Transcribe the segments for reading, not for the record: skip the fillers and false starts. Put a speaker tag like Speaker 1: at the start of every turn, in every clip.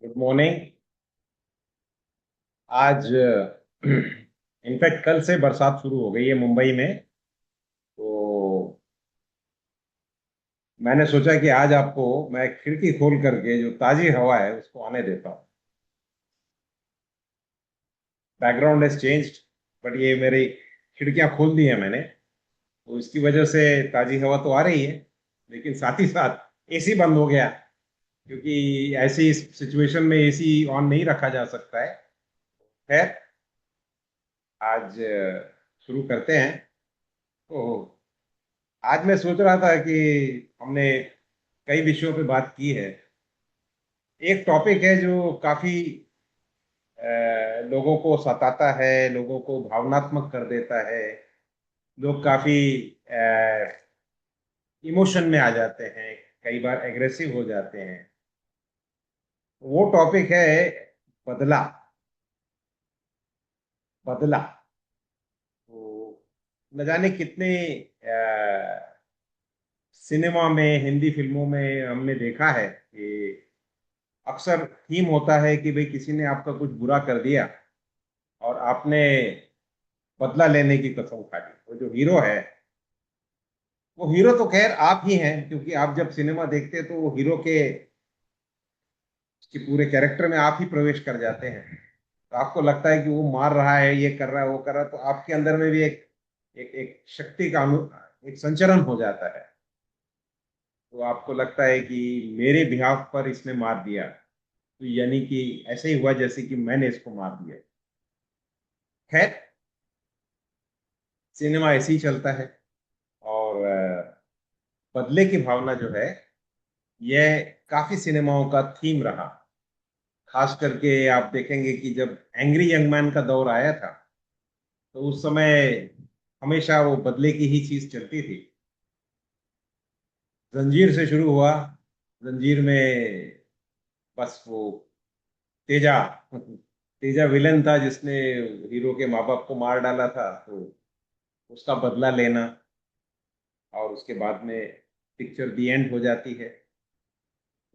Speaker 1: Good morning. आज in fact कल से बरसात शुरू हो गई है मुंबई में। तो मैंने सोचा कि आज आपको मैं खिड़की खोल करके जो ताजी हवा है उसको आने देता हूँ। बैकग्राउंड हैज चेंज्ड, बट ये मेरी खिड़कियां खोल दी है मैंने, तो इसकी वजह से ताजी हवा तो आ रही है। लेकिन साथ ही साथ एसी बंद हो गया, क्योंकि ऐसी सिचुएशन में एसी ऑन नहीं रखा जा सकता है। खैर, आज शुरू करते हैं। तो आज मैं सोच रहा था कि हमने कई विषयों पे बात की है। एक टॉपिक है जो काफी लोगों को सताता है, लोगों को भावनात्मक कर देता है। लोग काफी इमोशन में आ जाते हैं, कई बार एग्रेसिव हो जाते हैं। वो टॉपिक है बदला। बदला। तो न जाने कितने सिनेमा में, हिंदी फिल्मों में हमने देखा है कि अक्सर थीम होता है कि भाई किसी ने आपका कुछ बुरा कर दिया और आपने बदला लेने की कसम खा ली। वो जो हीरो है, वो हीरो तो खैर आप ही हैं, क्योंकि आप जब सिनेमा देखते हैं तो वो हीरो के उसके पूरे कैरेक्टर में आप ही प्रवेश कर जाते हैं। तो आपको लगता है कि वो मार रहा है, ये कर रहा है, वो कर रहा है, तो आपके अंदर में भी एक एक एक शक्ति का एक संचरण हो जाता है। तो आपको लगता है कि मेरे बिहाफ पर इसने मार दिया, तो यानी कि ऐसे ही हुआ जैसे कि मैंने इसको मार दिया। खैर, सिनेमा ऐसे ही चलता है। और बदले की भावना जो है, यह काफी सिनेमाओं का थीम रहा। खास करके आप देखेंगे कि जब एंग्री यंग मैन का दौर आया था, तो उस समय हमेशा वो बदले की ही चीज चलती थी। जंजीर से शुरू हुआ। जंजीर में बस वो तेजा तेजा विलन था जिसने हीरो के माँ बाप को मार डाला था, तो उसका बदला लेना। और उसके बाद में पिक्चर दी एंड हो जाती है।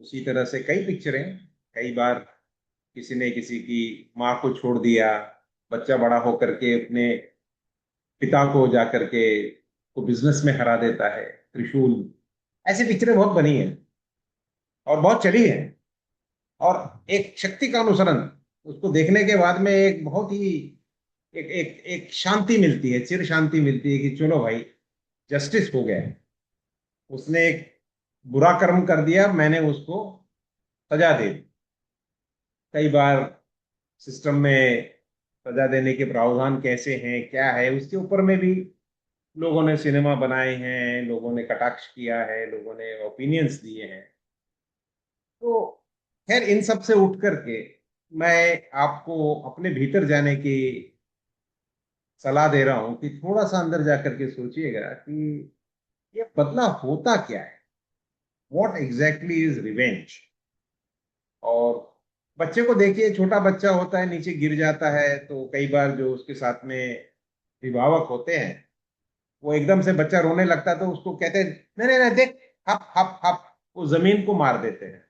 Speaker 1: उसी तरह से कई पिक्चरें, कई बार किसी ने किसी की माँ को छोड़ दिया, बच्चा बड़ा होकर के अपने पिता को जा करके को बिजनेस में हरा देता है। त्रिशूल, ऐसी पिक्चरें बहुत बनी हैं और बहुत चली हैं। और एक शक्ति का अनुसरण, उसको देखने के बाद में एक बहुत ही एक एक एक शांति मिलती है, चिर शांति मिलती है कि चलो भाई, जस्टिस हो गया। उसने एक बुरा कर्म कर दिया, मैंने उसको सजा दे दी। कई बार सिस्टम में सजा देने के प्रावधान कैसे हैं, क्या है, उसके ऊपर में भी लोगों ने सिनेमा बनाए हैं, लोगों ने कटाक्ष किया है, लोगों ने ओपिनियंस दिए हैं। तो खैर, इन सब से उठ करके मैं आपको अपने भीतर जाने की सलाह दे रहा हूं कि थोड़ा सा अंदर जाकर के सोचिएगा कि ये बदला होता क्या है। What exactly is revenge. और बच्चे को देखिए, छोटा बच्चा होता है, नीचे गिर जाता है, तो कई बार जो उसके साथ में अभिभावक होते हैं, वो एकदम से बच्चा रोने लगता है तो उसको कहते हैं नहीं नहीं नहीं देख, हप हप हप, वो जमीन को मार देते हैं।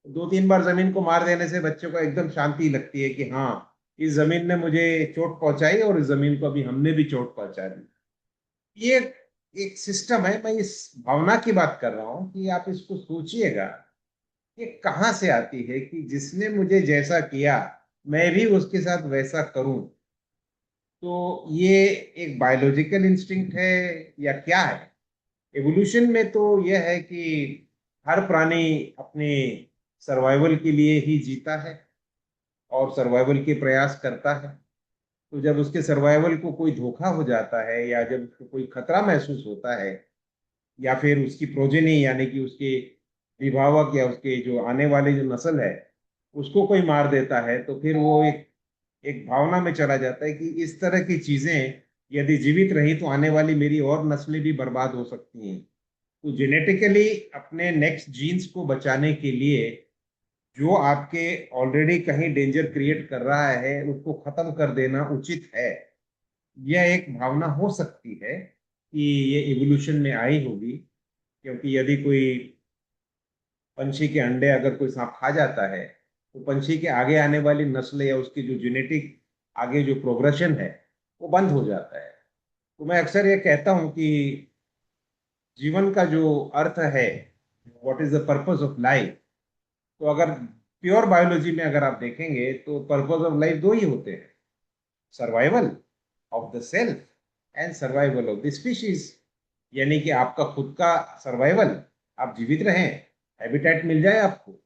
Speaker 1: दो तीन बार जमीन को मार देने से बच्चे को एकदम शांति लगती है कि हाँ, इस जमीन ने मुझे चोट पहुंचाई और इस जमीन को अभी हमने भी चोट पहुंचा दी। ये एक सिस्टम है। मैं इस भावना की बात कर रहा हूं कि आप इसको सोचिएगा, ये कहाँ से आती है कि जिसने मुझे जैसा किया मैं भी उसके साथ वैसा करूं। तो ये एक बायोलॉजिकल इंस्टिंक्ट है या क्या है? एवोल्यूशन में तो यह है कि हर प्राणी अपने सर्वाइवल के लिए ही जीता है और सर्वाइवल के प्रयास करता है। तो जब उसके सर्वाइवल को कोई धोखा हो जाता है या जब उसको कोई खतरा महसूस होता है, या फिर उसकी प्रोजेनी यानी कि उसके विभावक या उसके जो आने वाले जो नस्ल है, उसको कोई मार देता है, तो फिर वो एक एक भावना में चला जाता है कि इस तरह की चीजें यदि जीवित रही तो आने वाली मेरी और नस्लें भी बर्बाद हो सकती हैं। तो जेनेटिकली अपने नेक्स्ट जीन्स को बचाने के लिए जो आपके ऑलरेडी कहीं डेंजर क्रिएट कर रहा है उसको खत्म कर देना उचित है। यह एक भावना हो सकती है कि ये इवोल्यूशन में आई होगी, क्योंकि यदि कोई पंछी के अंडे अगर कोई सांप खा जाता है, तो पंछी के आगे आने वाली नस्ल या उसकी जो जेनेटिक आगे जो प्रोग्रेशन है वो बंद हो जाता है। तो मैं अक्सर ये कहता हूँ कि जीवन का जो अर्थ है, what is the purpose of life, तो अगर प्योर बायोलॉजी में अगर आप देखेंगे तो पर्पस ऑफ लाइफ दो ही होते हैं, survival of the self and survival of the species. यानी कि आपका खुद का सर्वाइवल, आप जीवित रहें, हैबिटेट मिल जाए आपको,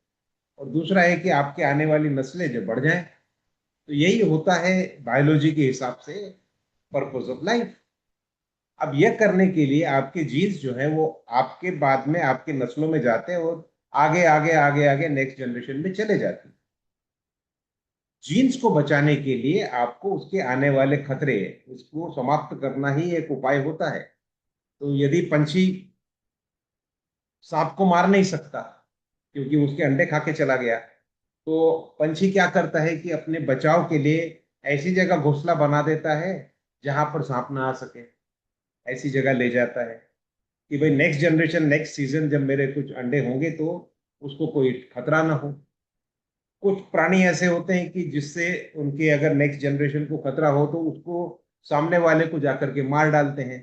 Speaker 1: और दूसरा है कि आपके आने वाली नस्लें जो बढ़ जाएं। तो यही होता है बायोलॉजी के हिसाब से पर्पस ऑफ लाइफ। अब यह करने के लिए आपके जीन्स जो है वो आपके बाद में आपके नस्लों में जाते हैं और आगे आगे आगे आगे नेक्स्ट जनरेशन में चले जाते हैं। जीन्स को बचाने के लिए आपको उसके आने वाले खतरे उसको समाप्त करना ही एक उपाय होता है। तो यदि पंछी सांप को मार नहीं सकता क्योंकि उसके अंडे खा के चला गया, तो पंछी क्या करता है कि अपने बचाव के लिए ऐसी जगह घोंसला बना देता है जहां पर सांप ना आ सके। ऐसी जगह ले जाता है कि भाई नेक्स्ट जनरेशन नेक्स्ट सीजन जब मेरे कुछ अंडे होंगे तो उसको कोई खतरा ना हो। कुछ प्राणी ऐसे होते हैं कि जिससे उनके अगर नेक्स्ट जनरेशन को खतरा हो तो उसको सामने वाले को जाकर के मार डालते हैं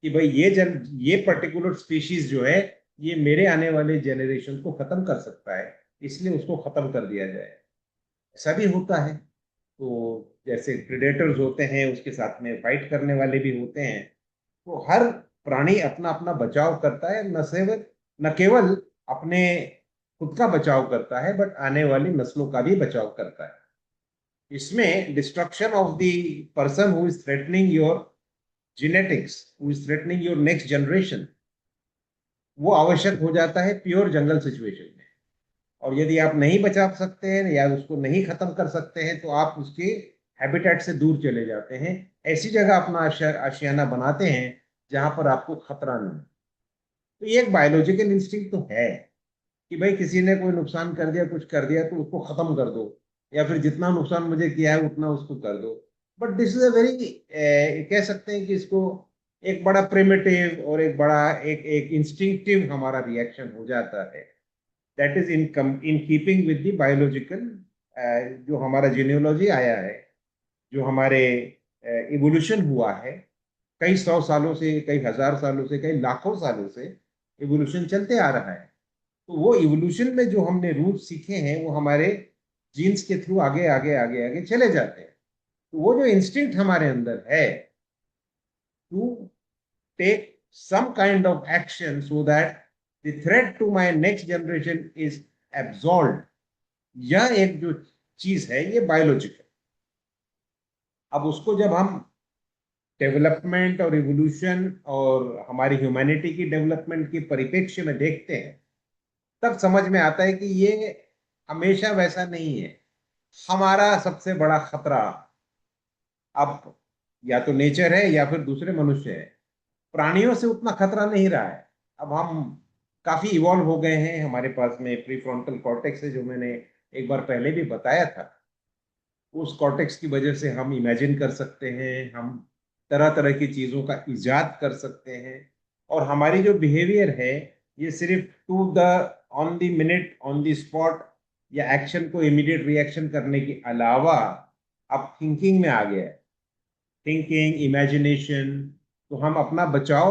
Speaker 1: कि भाई ये पर्टिकुलर स्पीशीज जो है ये मेरे आने वाले जनरेशन को खत्म कर सकता है, इसलिए उसको खत्म कर दिया जाए। ऐसा भी होता है। तो जैसे प्रेडेटर्स होते हैं उसके साथ में फाइट करने वाले भी होते हैं। तो हर प्राणी अपना अपना बचाव करता है, न केवल अपने खुद का बचाव करता है बट आने वाली नस्लों का भी बचाव करता है। इसमें destruction of the person who is threatening your genetics, who is threatening your next generation, वो आवश्यक हो जाता है प्योर जंगल सिचुएशन में। और यदि आप नहीं बचा सकते हैं या उसको नहीं खत्म कर सकते हैं तो आप उसके हैबिटेट से दूर चले जाते हैं, ऐसी जगह अपना आशियाना बनाते हैं जहां पर आपको खतरा नहीं। तो ये एक बायोलॉजिकल इंस्टिंक्ट तो है कि भाई किसी ने कोई नुकसान कर दिया कुछ कर दिया तो उसको खत्म कर दो, या फिर जितना नुकसान मुझे किया है उतना उसको कर दो। But this is a very, कह सकते हैं कि इसको एक बड़ा प्रिमिटिव और एक बड़ा एक एक इंस्टिंक्टिव हमारा रिएक्शन हो जाता है। That is in keeping with the biological जो हमारा जीनियोलॉजी आया है, जो हमारे इवोल्यूशन हुआ है कई सौ सालों से, कई हजार सालों से, कई लाखों सालों से इवोल्यूशन चलते आ रहा है। तो वो इवोल्यूशन में जो हमने रूल सीखे हैं वो हमारे जीन्स के थ्रू आगे आगे आगे आगे चले जाते हैं। तो वो जो इंस्टिंक्ट हमारे अंदर है to take some kind of action so that the threat to my next generation is absolved, यह एक जो चीज है ये बायोलॉजिकल। अब उसको जब हम डेवलपमेंट और इवोल्यूशन और हमारी ह्यूमैनिटी की डेवलपमेंट के परिप्रेक्ष्य में देखते हैं तब समझ में आता है कि ये हमेशा वैसा नहीं है। हमारा सबसे बड़ा खतरा अब या तो नेचर है या फिर दूसरे मनुष्य है। प्राणियों से उतना खतरा नहीं रहा है। अब हम काफी इवॉल्व हो गए हैं, हमारे पास में प्रीफ्रंटल कॉर्टेक्स है जो मैंने एक बार पहले भी बताया था। उस कॉर्टेक्स की वजह से हम इमेजिन कर सकते हैं, हम तरह तरह की चीजों का इजाद कर सकते हैं। और हमारी जो बिहेवियर है ये सिर्फ to the on the minute on the spot या एक्शन को इमीडिएट रिएक्शन करने के अलावा अब थिंकिंग में आ गया है। थिंकिंग, इमेजिनेशन, तो हम अपना बचाव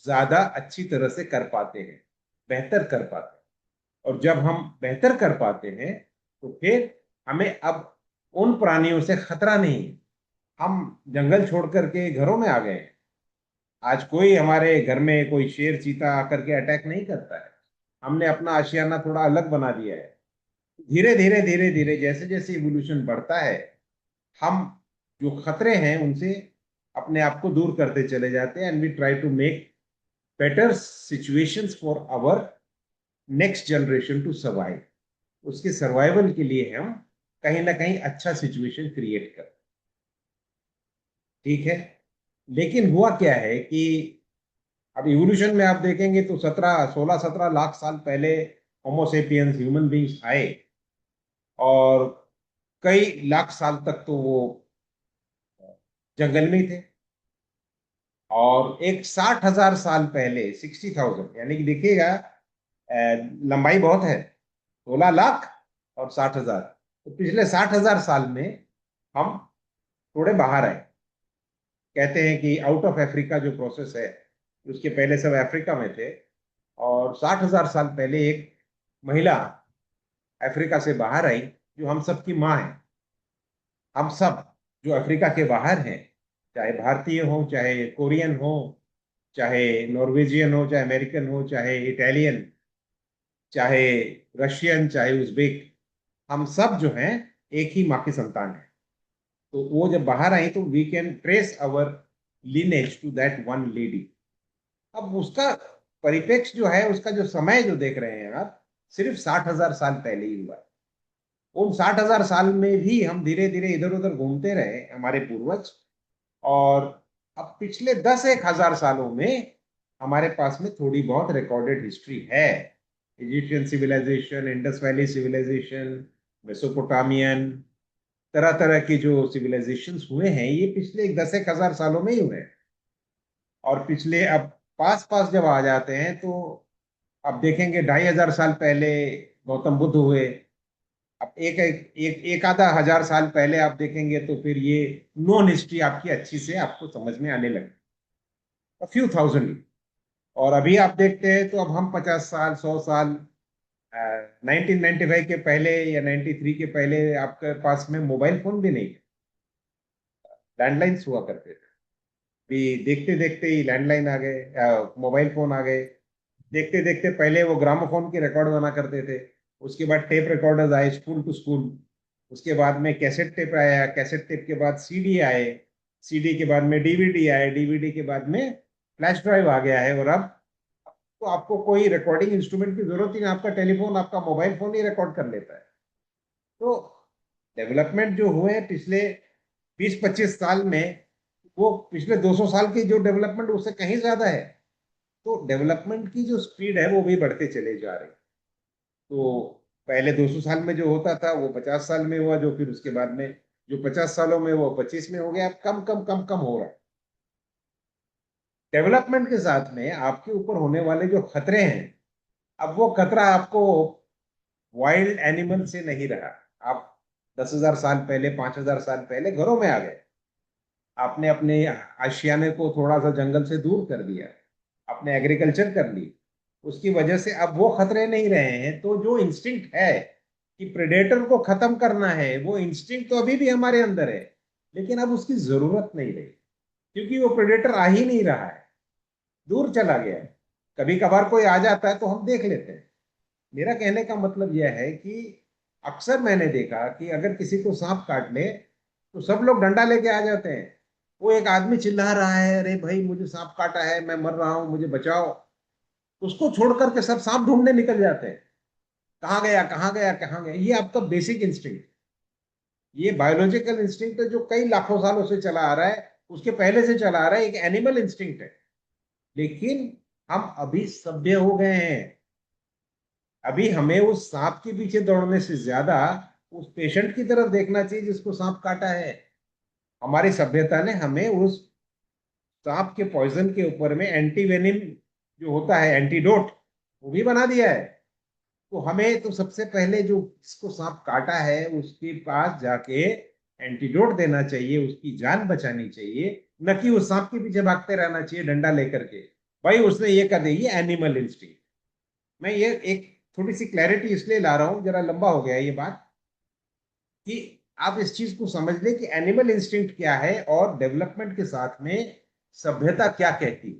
Speaker 1: ज्यादा अच्छी तरह से कर पाते हैं, बेहतर कर पाते हैं। और जब हम बेहतर कर पाते हैं तो फिर हमें अब उन प्राणियों से खतरा नहीं है। हम जंगल छोड़ करके घरों में आ गए हैं। आज कोई हमारे घर में कोई शेर चीता आकर के अटैक नहीं करता है। हमने अपना आशियाना थोड़ा अलग बना दिया है। धीरे धीरे धीरे धीरे जैसे जैसे इवोल्यूशन बढ़ता है हम जो खतरे हैं उनसे अपने आप को दूर करते चले जाते हैं and we try to make better situations for our next generation to survive. उसके सर्वाइवल के लिए हम कहीं ना कहीं अच्छा सिचुएशन क्रिएट कर। ठीक है। लेकिन हुआ क्या है कि अब इवोल्यूशन में आप देखेंगे तो 16 17 लाख साल पहले होमोसेपियंस ह्यूमन बींग्स आए और कई लाख साल तक तो वो जंगल में ही थे। और एक 60,000 साल पहले 60,000, यानी कि देखिएगा लंबाई बहुत है, 16 लाख और 60,000। तो पिछले 60,000 साल में हम थोड़े बाहर आए। कहते हैं कि आउट ऑफ अफ्रीका जो प्रोसेस है, उसके पहले सब अफ्रीका में थे, और 60,000 साल पहले एक महिला अफ्रीका से बाहर आई, जो हम सब की माँ है। हम सब जो अफ्रीका के बाहर हैं, चाहे भारतीय हो, चाहे कोरियन हो, चाहे नॉर्वेजियन हो, चाहे अमेरिकन हो, चाहे इटालियन, चाहे रशियन, चाहे उज्बेक, हम सब जो हैं एक ही माँ की संतान है। तो वो जब बाहर आई तो we can trace our lineage to that one lady. अब उसका परिप्रेक्ष्य जो है, उसका जो समय जो देख रहे हैं आप, सिर्फ 60,000 साल पहले ही हुआ है। उन 60,000 साल में भी हम धीरे धीरे इधर उधर घूमते रहे, हमारे पूर्वज। और अब पिछले 10 एक हजार सालों में हमारे पास में थोड़ी बहुत रिकॉर्डेड हिस्ट्री है। Egyptian civilization, Indus valley civilization, Mesopotamian, तरह तरह की जो सिविलाइजेशंस हुए हैं, ये पिछले 10 एक हजार सालों में ही हुए हैं। और पिछले अब पास पास जब आ जाते हैं तो अब देखेंगे 2,500 साल पहले गौतम बुद्ध हुए। अब एक आधा हजार साल पहले आप देखेंगे तो फिर ये नॉन हिस्ट्री आपकी अच्छी से आपको समझ में आने लगे, फ्यू थाउजेंड। और अभी आप देखते हैं तो अब हम 50 साल 100 साल, 1995 के पहले या 93 के पहले आपके पास में मोबाइल फोन भी नहीं, लैंडलाइंस हुआ करते थे। भी देखते देखते ही लैंडलाइन आ गए, मोबाइल फोन आ गए। देखते देखते पहले वो ग्रामोफोन के रिकॉर्ड बना करते थे, उसके बाद टेप रिकॉर्डर्स आए स्कूल टू स्कूल, उसके बाद में कैसेट टेप आया, कैसेट टेप के बाद सीडी आए, सीडी के बाद में डीवीडी आए, डीवीडी के बाद में फ्लैश ड्राइव आ गया है। और अब तो आपको कोई रिकॉर्डिंग इंस्ट्रूमेंट की जरूरत ही नहीं, आपका टेलीफोन, आपका मोबाइल फोन ही रिकॉर्ड कर लेता है। तो डेवलपमेंट जो हुए हैं पिछले 20-25 साल में, वो पिछले 200 साल की जो डेवलपमेंट उससे कहीं ज्यादा है। तो डेवलपमेंट की जो स्पीड है वो भी बढ़ते चले जा रही है। तो पहले 200 साल में जो होता था वो 50 साल में हुआ, जो फिर उसके बाद में जो 50 सालों में वो 25 में हो गया। अब कम कम कम कम हो रहा है। डेवलपमेंट के साथ में आपके ऊपर होने वाले जो खतरे हैं, अब वो खतरा आपको वाइल्ड एनिमल से नहीं रहा। आप 10,000 साल पहले, 5,000 साल पहले घरों में आ गए, आपने अपने आशियाने को थोड़ा सा जंगल से दूर कर दिया, आपने एग्रीकल्चर कर ली, उसकी वजह से अब वो खतरे नहीं रहे हैं। तो जो इंस्टिंक्ट है कि प्रेडेटर को खत्म करना है, वो इंस्टिंक्ट तो अभी भी हमारे अंदर है, लेकिन अब उसकी जरूरत नहीं रही, क्योंकि वो प्रेडेटर आ ही नहीं रहा है, दूर चला गया है। कभी कभार कोई आ जाता है तो हम देख लेते हैं। मेरा कहने का मतलब यह है कि अक्सर मैंने देखा कि अगर किसी को सांप काट ले तो सब लोग डंडा लेके आ जाते हैं। वो एक आदमी चिल्ला रहा है, अरे भाई मुझे सांप काटा है, मैं मर रहा हूं, मुझे बचाओ, उसको छोड़ करके सब सांप ढूंढने निकल जाते हैं। कहाँ गया, कहाँ गया, कहाँ गया। ये आपका बेसिक इंस्टिंक्ट, ये बायोलॉजिकल इंस्टिंक्ट है जो कई लाखों सालों से चला आ रहा है, उसके पहले से चला आ रहा है, एक एनिमल इंस्टिंक्ट है। लेकिन हम अभी सभ्य हो गए हैं। अभी हमें उस सांप के पीछे दौड़ने से ज्यादा उस पेशेंट की तरफ देखना चाहिए जिसको सांप काटा है। हमारी सभ्यता ने हमें उस सांप के पॉइजन के ऊपर में एंटीवेनिम जो होता है, एंटीडोट, वो भी बना दिया है। तो हमें तो सबसे पहले जो जिसको सांप काटा है उसके पास जाके एंटीडोट देना चाहिए, उसकी जान बचानी चाहिए, न कि उस सांप के पीछे भागते रहना चाहिए डंडा लेकर के। भाई उसने ये कर दी, ये एनिमल इंस्टिंक्ट। मैं ये एक थोड़ी सी क्लैरिटी इसलिए ला रहा हूं, जरा लंबा हो गया ये बात, कि आप इस चीज को समझ लें कि एनिमल इंस्टिंक्ट क्या है और डेवलपमेंट के साथ में सभ्यता क्या कहती है।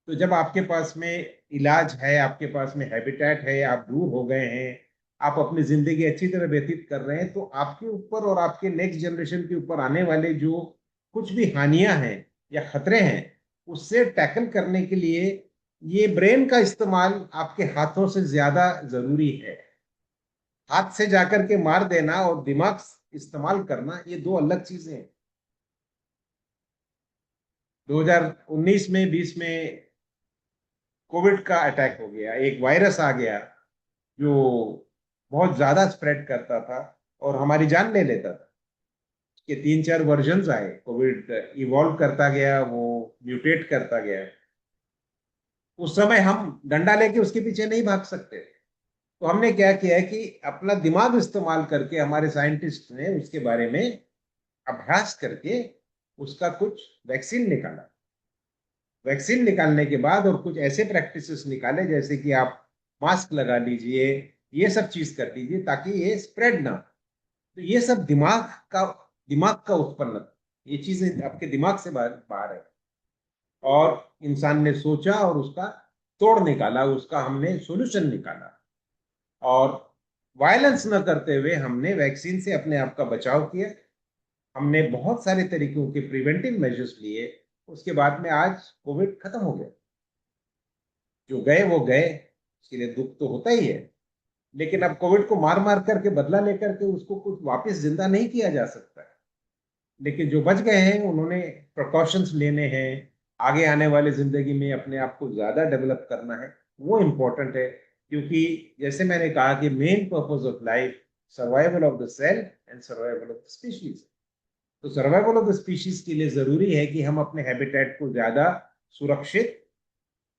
Speaker 1: तो जब आपके पास में इलाज है, आपके पास में हैबिटेट है, आप दूर हो गए हैं, आप अपनी जिंदगी अच्छी तरह व्यतीत कर रहे हैं, तो आपके ऊपर और आपके नेक्स्ट जनरेशन के ऊपर आने वाले जो कुछ भी हानियां हैं या खतरे हैं, उससे टैकल करने के लिए ये ब्रेन का इस्तेमाल आपके हाथों से ज्यादा जरूरी है। हाथ से जाकर के मार देना और दिमाग इस्तेमाल करना, ये दो अलग चीजें हैं। 2019 में 20 में कोविड का अटैक हो गया, एक वायरस आ गया जो बहुत ज्यादा स्प्रेड करता था और हमारी जान ले लेता था। उसके 3-4 वर्जन्स आए, कोविड इवॉल्व करता गया, वो म्यूटेट करता गया। उस समय हम डंडा लेके उसके पीछे नहीं भाग सकते, तो हमने क्या किया है कि अपना दिमाग इस्तेमाल करके हमारे साइंटिस्ट ने उसके बारे में अभ्यास करके उसका कुछ वैक्सीन निकाला। वैक्सीन निकालने के बाद और कुछ ऐसे प्रैक्टिसेस निकाले, जैसे कि आप मास्क लगा लीजिए, ये सब चीज कर दीजिए ताकि ये स्प्रेड ना। तो ये सब दिमाग का उत्पन्न, ये चीजें आपके दिमाग से बाहर बाहर है। और इंसान ने सोचा और उसका तोड़ निकाला, उसका हमने सॉल्यूशन निकाला। और वायलेंस न करते हुए हमने वैक्सीन से अपने आप का बचाव किया। हमने बहुत सारे तरीकों के प्रिवेंटिव मेजर्स लिए। उसके बाद में आज कोविड खत्म हो गया। जो गए वो गए, उसके लिए दुख तो होता ही है। लेकिन अब कोविड को मार मार करके बदला लेकर के उसको कुछ वापस जिंदा नहीं किया जा सकता है। लेकिन जो बच गए हैं उन्होंने प्रिकॉशंस लेने हैं। आगे आने वाली जिंदगी में अपने आप को ज्यादा डेवलप करना है, वो इम्पोर्टेंट है। क्योंकि जैसे मैंने कहा कि main purpose of life survival of the cell and survival of the species. तो सर्वाइवल ऑफ द स्पीशीज के लिए जरूरी है कि हम अपने हैबिटेट को ज्यादा सुरक्षित,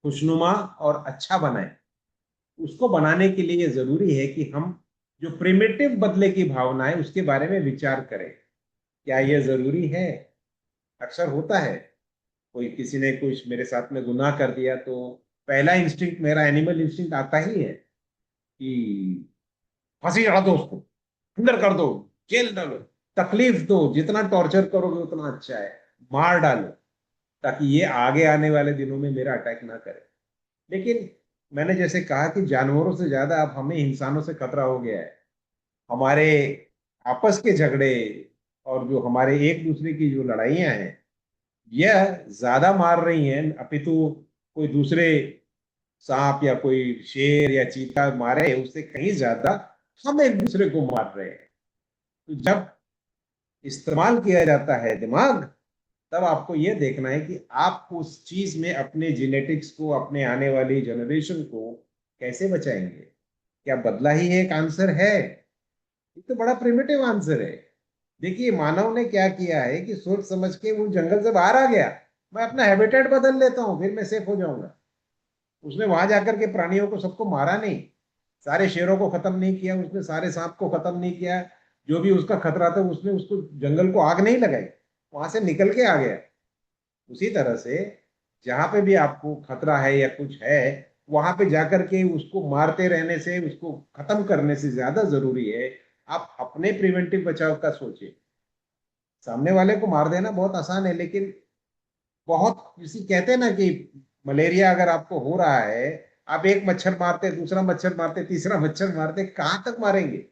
Speaker 1: खुशनुमा और अच्छा बनाएं। उसको बनाने के लिए जरूरी है कि हम जो प्रिमिटिव बदले की भावना है उसके बारे में विचार करें। क्या यह जरूरी है? अक्सर होता है, कोई किसी ने कुछ मेरे साथ में गुनाह कर दिया तो पहला इंस्टिंक्ट मेरा एनिमल इंस्टिंक्ट आता ही है कि फांसी चढ़ा दो उसको, अंदर कर दो, जेल डालो, तकलीफ दो, जितना टॉर्चर करोगे उतना अच्छा है, मार डालो, ताकि ये आगे आने वाले दिनों में मेरा अटैक ना करे। लेकिन मैंने जैसे कहा कि जानवरों से ज्यादा अब हमें इंसानों से खतरा हो गया है। हमारे आपस के झगड़े और जो हमारे एक दूसरे की जो लड़ाइयां हैं, यह ज्यादा मार रही हैं अपितु कोई दूसरे सांप या कोई शेर या चीता मारे उससे कहीं ज्यादा हम एक दूसरे को मार रहे हैं। तो जब इस्तेमाल किया जाता है दिमाग, तब आपको यह देखना है कि आप उस चीज में अपने जेनेटिक्स को, अपने आने वाली जनरेशन को कैसे बचाएंगे। क्या बदला ही एक आंसर है? ये तो बड़ा प्रिमिटिव आंसर है। देखिए, मानव ने क्या किया है कि सोच समझ के वो जंगल से बाहर आ गया, मैं अपना हैबिटेट बदल लेता हूँ फिर मैं सेफ हो जाऊंगा। उसने वहां जाकर के प्राणियों को सबको मारा नहीं, सारे शेरों को खत्म नहीं किया उसने, सारे सांप को खत्म नहीं किया। जो भी उसका खतरा था उसने उसको जंगल को आग नहीं लगाई, वहां से निकल के आ गया। उसी तरह से जहां पे भी आपको खतरा है या कुछ है, वहां पे जाकर के उसको मारते रहने से, उसको खत्म करने से ज्यादा जरूरी है आप अपने प्रिवेंटिव बचाव का सोचिए। सामने वाले को मार देना बहुत आसान है, लेकिन बहुत किसी कहते हैं ना कि मलेरिया अगर आपको हो रहा है, आप एक मच्छर मारते, दूसरा मच्छर मारते, तीसरा मच्छर मारते, कहां तक मारेंगे?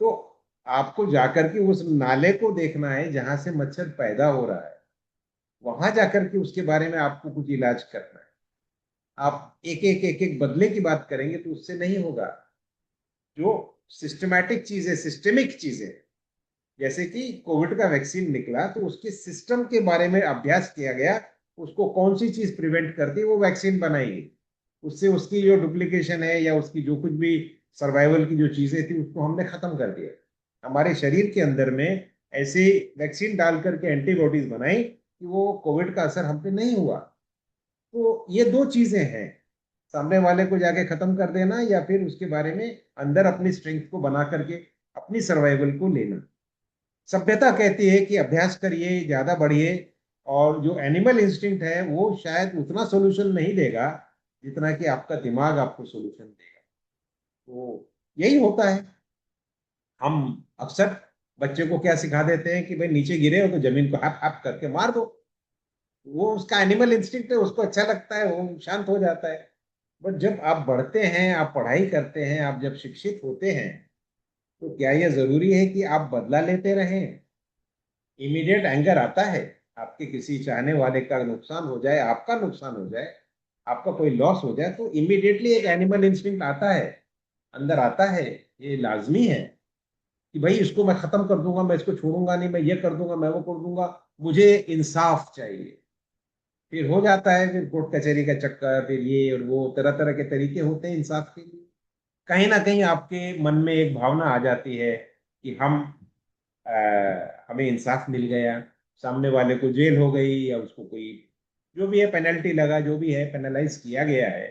Speaker 1: तो आपको जाकर के उस नाले को देखना है जहां से मच्छर पैदा हो रहा है, वहां जाकर के उसके बारे में आपको कुछ इलाज करना है। आप एक एक बदले की बात करेंगे तो उससे नहीं होगा। जो सिस्टमैटिक चीजें, सिस्टेमिक चीजें, जैसे कि कोविड का वैक्सीन निकला तो उसके सिस्टम के बारे में अभ्यास किया गया, उसको कौन सी चीज प्रिवेंट करती है वो वैक्सीन बनाई, उससे उसकी जो डुप्लीकेशन है या उसकी जो कुछ भी सर्वाइवल की जो चीजें थी उसको हमने खत्म कर दिया। हमारे शरीर के अंदर में ऐसी वैक्सीन डाल करके एंटीबॉडीज बनाई कि वो कोविड का असर हम पे नहीं हुआ। तो ये दो चीजें हैं, सामने वाले को जाके खत्म कर देना या फिर उसके बारे में अंदर अपनी स्ट्रेंथ को बना करके अपनी सर्वाइवल को लेना। सभ्यता कहती है कि अभ्यास करिए, ज्यादा बढ़िए। और जो एनिमल इंस्टिंक्ट है वो शायद उतना सोल्यूशन नहीं देगा जितना कि आपका दिमाग आपको सोल्यूशन देगा। तो यही होता है। हम अक्सर बच्चे को क्या सिखा देते हैं कि भाई नीचे गिरे हो तो जमीन को हप हप करके मार दो। वो उसका एनिमल इंस्टिंक्ट है, उसको अच्छा लगता है, वो शांत हो जाता है। बट जब आप बढ़ते हैं, आप पढ़ाई करते हैं, आप जब शिक्षित होते हैं, तो क्या यह जरूरी है कि आप बदला लेते रहें? इमीडिएट एंगर आता है, आपके किसी चाहने वाले का नुकसान हो जाए, आपका नुकसान हो जाए, आपका कोई लॉस हो जाए, तो इमीडिएटली एक एनिमल इंस्टिंक्ट आता है, अंदर आता है। ये लाजमी है कि भाई इसको मैं खत्म कर दूंगा, मैं इसको छोड़ूंगा नहीं, मैं ये कर दूंगा, मैं वो कर दूंगा, मुझे इंसाफ चाहिए। फिर हो जाता है, फिर कोर्ट कचहरी का चक्कर, फिर ये और वो तरह तरह के तरीके होते हैं इंसाफ के लिए। कहीं ना कहीं आपके मन में एक भावना आ जाती है कि हमें इंसाफ मिल गया, सामने वाले को जेल हो गई या उसको कोई जो भी है पेनल्टी लगा, जो भी है पेनलाइज किया गया है।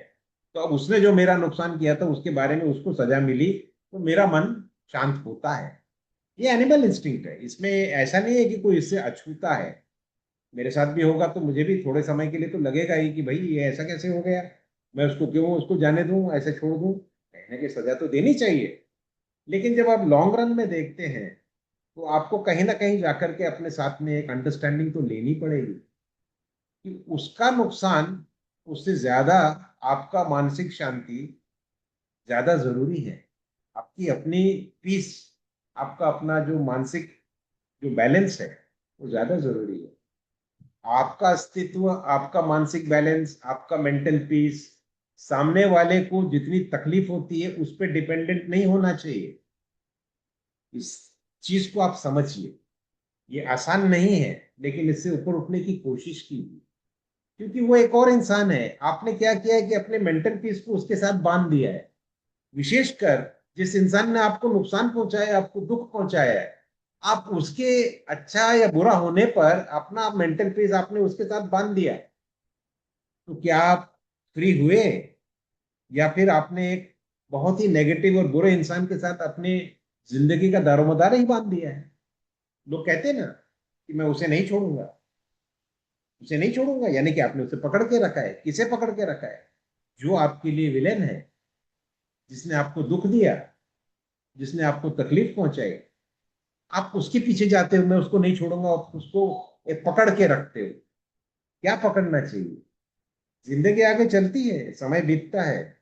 Speaker 1: तो अब उसने जो मेरा नुकसान किया था उसके बारे में उसको सजा मिली, तो मेरा मन शांत होता है। ये एनिमल इंस्टिंक्ट है, इसमें ऐसा नहीं है कि कोई इससे अछूता है। मेरे साथ भी होगा तो मुझे भी थोड़े समय के लिए तो लगेगा ही कि भाई ये ऐसा कैसे हो गया, मैं उसको क्यों उसको जाने दूं, ऐसे छोड़ दूं, कहने की सजा तो देनी चाहिए। लेकिन जब आप लॉन्ग रन में देखते हैं तो आपको कहीं ना कहीं जाकर के अपने साथ में एक अंडरस्टैंडिंग तो लेनी पड़ेगी कि उसका नुकसान उससे ज्यादा आपका मानसिक शांति ज्यादा जरूरी है। आपकी अपनी पीस, आपका अपना जो मानसिक जो बैलेंस है वो ज्यादा जरूरी है। आपका अस्तित्व, आपका मानसिक बैलेंस, आपका मेंटल पीस सामने वाले को जितनी तकलीफ होती है उस पर डिपेंडेंट नहीं होना चाहिए। इस चीज को आप समझिए। ये आसान नहीं है, लेकिन इससे ऊपर उठने की कोशिश कीजिए, क्योंकि वो एक और इंसान है। आपने क्या किया है कि अपने मेंटल पीस को उसके साथ बांध दिया है। विशेषकर जिस इंसान ने आपको नुकसान पहुंचाया है, आपको दुख पहुंचाया है, आप उसके अच्छा या बुरा होने पर अपना मेंटल पीस आपने उसके साथ बांध दिया है। तो क्या आप फ्री हुए, या फिर आपने एक बहुत ही नेगेटिव और बुरे इंसान के साथ अपने जिंदगी का दारोमदार ही बांध दिया है। लोग कहते हैं ना कि मैं उसे नहीं छोड़ूंगा, उसे नहीं छोड़ूंगा, यानी कि आपने उसे पकड़ के रखा है। किसे पकड़ के रखा है? जो आपके लिए विलेन है, जिसने आपको दुख दिया, जिसने आपको तकलीफ पहुंचाई, आप उसके पीछे जाते हो, मैं उसको नहीं छोड़ूंगा, आप उसको एक पकड़ के रखते हो। क्या पकड़ना चाहिए? जिंदगी आगे चलती है, समय बीतता है,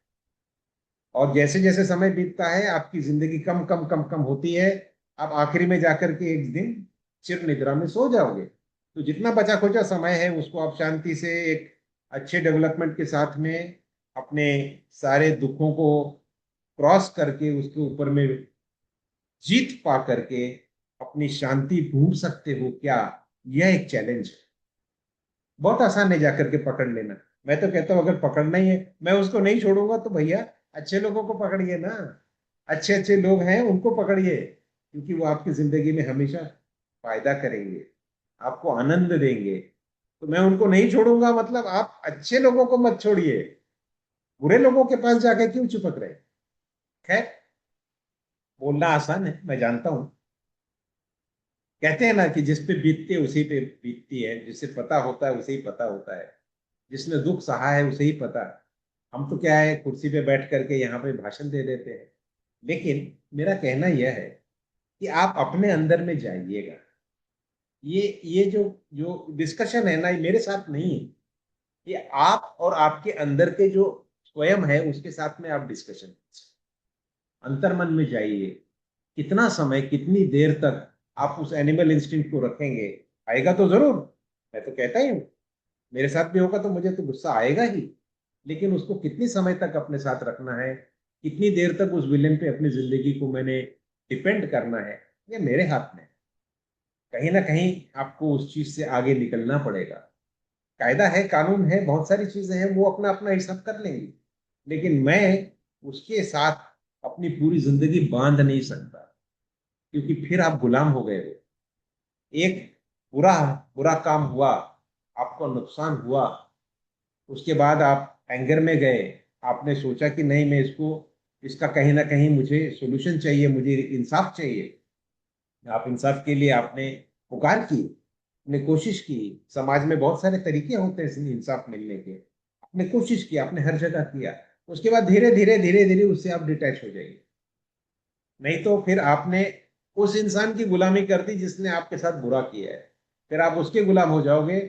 Speaker 1: और जैसे जैसे समय बीतता है आपकी जिंदगी कम कम कम कम होती है। आप आखिरी में जाकर के एक दिन चिर निद्रा में सो जाओगे। तो जितना बचा खोचा समय है उसको आप शांति से एक अच्छे डेवलपमेंट के साथ में अपने सारे दुखों को क्रॉस करके उसके ऊपर में जीत पा करके अपनी शांति ढूंढ सकते हो क्या? यह एक चैलेंज है। बहुत आसान है जाकर के पकड़ लेना। मैं तो कहता हूँ अगर पकड़ना ही है, मैं उसको नहीं छोड़ूंगा तो भैया अच्छे लोगों को पकड़िए ना। अच्छे अच्छे लोग हैं उनको पकड़िए, क्योंकि वो आपकी जिंदगी में हमेशा फायदा करेंगे, आपको आनंद देंगे। तो मैं उनको नहीं छोड़ूंगा मतलब आप अच्छे लोगों को मत छोड़िए, बुरे लोगों के पास जाके क्यों चिपक रहे? खैर, बोलना आसान है, मैं जानता हूँ। कहते हैं ना कि जिस पे बीतती है उसी पे बीतती है, जिसे पता होता है उसे ही पता होता है, जिसने दुख सहा है उसे ही पता। हम तो क्या है, कुर्सी पे बैठ करके यहाँ पे भाषण दे देते हैं। लेकिन मेरा कहना यह है कि आप अपने अंदर में जाइएगा। ये जो जो डिस्कशन है ना, ये मेरे साथ नहीं है। ये आप और आपके अंदर के जो स्वयं है उसके साथ में आप डिस्कशन, अंतर्मन में जाइए। कितना समय, कितनी देर तक आप उस एनिमल इंस्टिंक्ट को रखेंगे? आएगा तो जरूर, मैं तो कहता ही हूँ। मेरे साथ भी होगा तो मुझे तो गुस्सा आएगा ही। लेकिन उसको कितनी समय तक अपने साथ रखना है, कितनी देर तक उस विलेन पे अपनी जिंदगी को मैंने डिपेंड करना है, ये मेरे हाथ में है। कहीं ना कहीं आपको उस चीज से आगे निकलना पड़ेगा। कायदा है, कानून है, बहुत सारी चीजें हैं, वो अपना अपना हिसाब कर लेंगी। लेकिन मैं उसके साथ अपनी पूरी जिंदगी बांध नहीं सकता, क्योंकि फिर आप गुलाम हो गए हो। एक बुरा बुरा काम हुआ, आपको नुकसान हुआ, उसके बाद आप एंगर में गए, आपने सोचा कि नहीं मैं इसको, इसका कहीं ना कहीं मुझे सॉल्यूशन चाहिए, मुझे इंसाफ चाहिए। आप इंसाफ के लिए आपने पुकार की, आपने कोशिश की। समाज में बहुत सारे तरीके होते हैं इसलिए इंसाफ मिलने के। आपने कोशिश की, आपने हर जगह किया। उसके बाद धीरे धीरे धीरे धीरे उससे आप डिटैच हो जाइए। नहीं तो फिर आपने उस इंसान की गुलामी कर दी जिसने आपके साथ बुरा किया है। फिर आप उसके गुलाम हो जाओगे।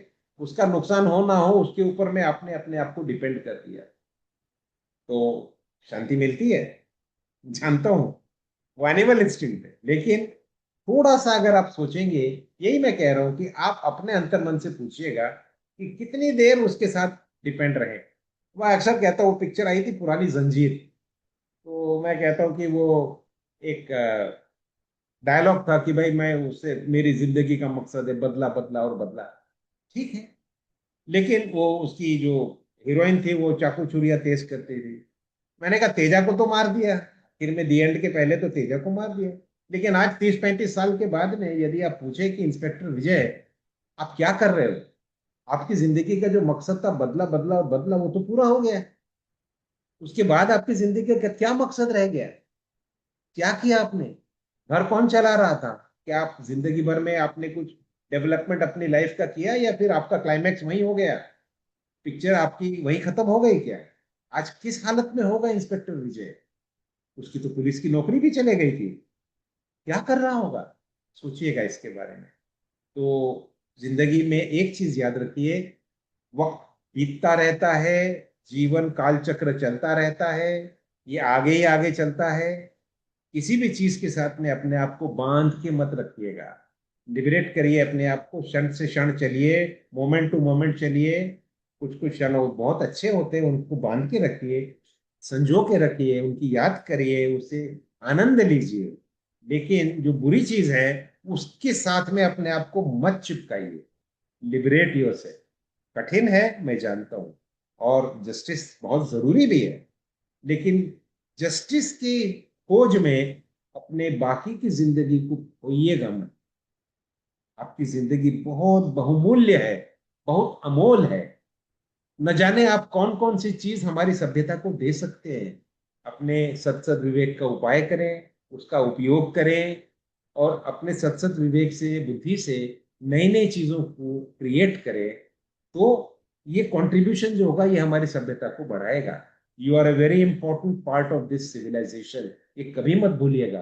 Speaker 1: उसका नुकसान हो ना हो उसके ऊपर में आपने अपने आप को डिपेंड कर दिया। तो शांति मिलती है, जानता हूं, वो एनिमल इंस्टिंक्ट है। लेकिन थोड़ा सा अगर आप सोचेंगे, यही मैं कह रहा हूं कि आप अपने अंतर्मन से पूछिएगा कि कितनी देर उसके साथ डिपेंड रहे। मैं अक्सर कहता हूँ, पिक्चर आई थी पुरानी जंजीर, तो मैं कहता हूँ कि वो एक डायलॉग था कि भाई मैं उससे, मेरी जिंदगी का मकसद है बदला बदला और बदला। ठीक है, लेकिन वो उसकी जो हीरोइन थी वो चाकू छुरिया तेज करती थी। मैंने कहा तेजा को तो मार दिया, फिर में दी एंड के पहले तो तेजा को मार दिया। लेकिन आज 30-35 साल के बाद में यदि आप पूछे कि इंस्पेक्टर विजय आप क्या कर रहे हो, आपकी जिंदगी का जो मकसद था बदला बदला और बदला, वो तो पूरा हो गया है। उसके बाद आपकी जिंदगी का क्या मकसद रह गया? क्या किया आपने? घर कौन चला रहा था? क्या आप जिंदगी भर में आपने कुछ डेवलपमेंट अपनी लाइफ का किया, या फिर आपका क्लाइमैक्स वही हो गया? पिक्चर आपकी वही खत्म हो गई क्या? आज किस हालत में होगा इंस्पेक्टर विजय? उसकी तो पुलिस की नौकरी भी चले गई थी। क्या कर रहा होगा? सोचिएगा इसके बारे में। तो जिंदगी में एक चीज याद रखिए, वक्त बीतता रहता है, जीवन काल चक्र चलता रहता है, ये आगे ही आगे चलता है। किसी भी चीज के साथ में अपने आप को बांध के मत रखिएगा। लिबरेट करिए अपने आप को, क्षण से क्षण चलिए, मोमेंट टू मोमेंट चलिए। कुछ कुछ क्षण बहुत अच्छे होते हैं, उनको बांध के रखिए, संजो के रखिए, उनकी याद करिए, उससे आनंद लीजिए। लेकिन जो बुरी चीज है, उसके साथ में अपने आप को मत चिपकाइए। Liberate yourself. कठिन है, मैं जानता हूं, और जस्टिस बहुत जरूरी भी है। लेकिन जस्टिस की खोज में अपने बाकी की जिंदगी को खोइएगा मत। आपकी जिंदगी बहुत बहुमूल्य है, बहुत अमोल है। न जाने आप कौन कौन सी चीज हमारी सभ्यता को दे सकते हैं। अपने सत विवेक का उपाय करें, उसका उपयोग करें, और अपने सत विवेक से, बुद्धि से नई नई चीजों को क्रिएट करें। तो ये कंट्रीब्यूशन जो होगा, ये हमारी सभ्यता को बढ़ाएगा। You are a very important part of this civilization, ये कभी मत भूलिएगा।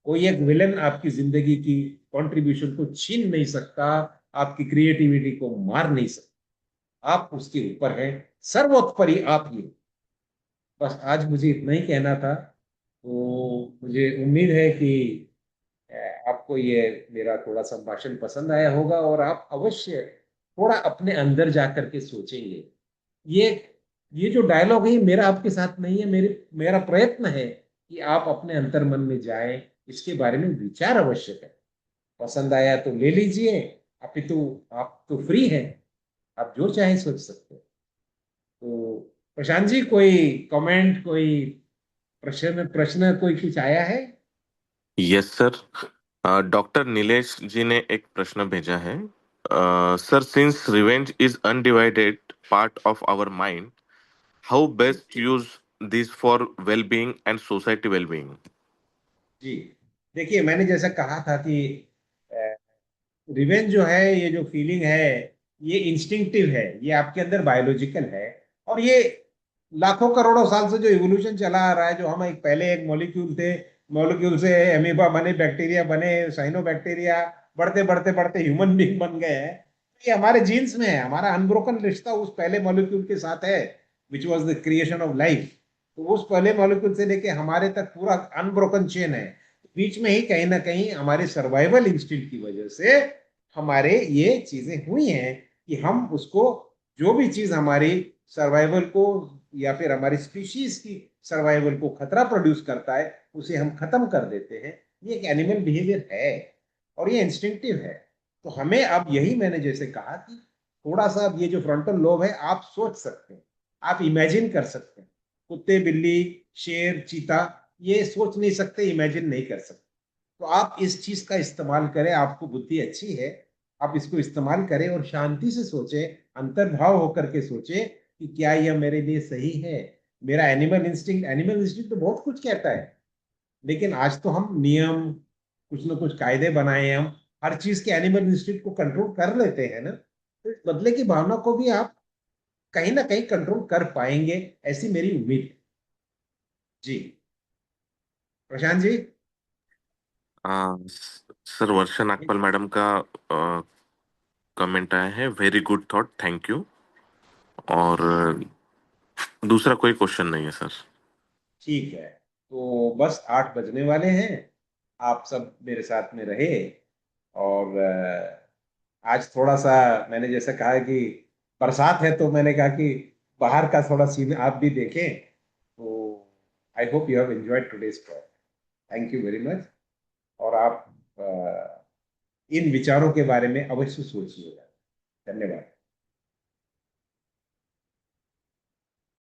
Speaker 1: कोई एक विलन आपकी जिंदगी की कंट्रीब्यूशन को छीन नहीं सकता, आपकी क्रिएटिविटी को मार नहीं सकता। आप उसके ऊपर हैं, सर्वोत्परि आप ये। बस आज मुझे इतना ही कहना था। तो मुझे उम्मीद है कि आपको ये मेरा थोड़ा संभाषण पसंद आया होगा, और आप अवश्य थोड़ा अपने अंदर जाकर के सोचेंगे। ये ये जो डायलॉग है, ये मेरा आपके साथ नहीं है, मेरा प्रयत्न है कि आप अपने अंतर मन में जाएं, इसके बारे में विचार अवश्य करें। पसंद आया तो ले लीजिए, अपितु आप तो फ्री हैं, आप जो चाहे सोच सकते हैं। तो प्रशांत जी, कोई कमेंट, कोई प्रश्न प्रश्न कोई कुछ आया है?
Speaker 2: Yes sir. Doctor Nilesh ji ने एक प्रश्न भेजा है। Sir, since revenge is undivided part of our mind, how best
Speaker 1: जी।
Speaker 2: Use this for well being and society well being?
Speaker 1: जी, देखिए, मैंने जैसा कहा था कि रिवेंज जो है, ये जो फीलिंग है, ये इंस्टिंक्टिव है, ये आपके अंदर बायोलॉजिकल है। और ये लाखों करोड़ों साल से जो इवोल्यूशन चला आ रहा है, जो हम एक पहले एक मॉलिक्यूल थे, मॉलिक्यूल से एमीबा बने, बैक्टीरिया बने, साइनोबैक्टीरिया, बढ़ते बढ़ते बढ़ते ह्यूमन बीइंग बन गए हैं। ये हमारे जीन्स में है, हमारा अनब्रोकन रिश्ता उस पहले मॉलिक्यूल के साथ है, which was the creation of life. तो उस पहले मॉलिक्यूल से लेके हमारे तक पूरा अनब्रोकन चेन है। बीच में ही कहीं ना कहीं हमारे सर्वाइवल इंस्टिंक्ट की वजह से हमारे ये चीजें हुई हैं, कि हम उसको, जो भी चीज हमारी सर्वाइवल को या फिर हमारी स्पीशीज की सर्वाइवल को खतरा प्रोड्यूस करता है, उसे हम खत्म कर देते हैं। ये एक एनिमल बिहेवियर है, और ये इंस्टिंक्टिव है। तो हमें अब यही, मैंने जैसे कहा कि थोड़ा सा अब ये जो फ्रंटल लोब है, आप सोच सकते हैं, आप इमेजिन कर सकते हैं। कुत्ते, बिल्ली, शेर, चीता, ये सोच नहीं सकते, इमेजिन नहीं कर सकते। तो आप इस चीज का इस्तेमाल करें, आपको बुद्धि अच्छी है, आप इसको इस्तेमाल करें और शांति से सोचें, अंतर्भाव होकर के सोचें कि क्या यह मेरे लिए सही है। मेरा एनिमल इंस्टिंक्ट तो बहुत कुछ कहता है, लेकिन आज तो हम नियम, कुछ ना कुछ कायदे बनाए हैं, हम हर चीज के एनिमल इंस्टिंक्ट को कंट्रोल कर लेते हैं ना। तो इस बदले की भावना को भी आप कहीं ना कहीं कंट्रोल कर पाएंगे, ऐसी मेरी उम्मीद है। जी, प्रशांत जी।
Speaker 2: सर, वर्षा नागपाल मैडम का कमेंट आया है, very good thought, thank you. और दूसरा कोई क्वेश्चन नहीं है सर।
Speaker 1: ठीक है, तो बस 8 बजने वाले हैं। आप सब मेरे साथ में रहे, और आज थोड़ा सा, मैंने जैसे कहा है कि बरसात है, तो मैंने कहा कि बाहर का थोड़ा सीन आप भी देखें। तो I hope you have enjoyed today's talk. Thank you very much. और आप इन विचारों के बारे में अवश्य सोचिएगा। धन्यवाद।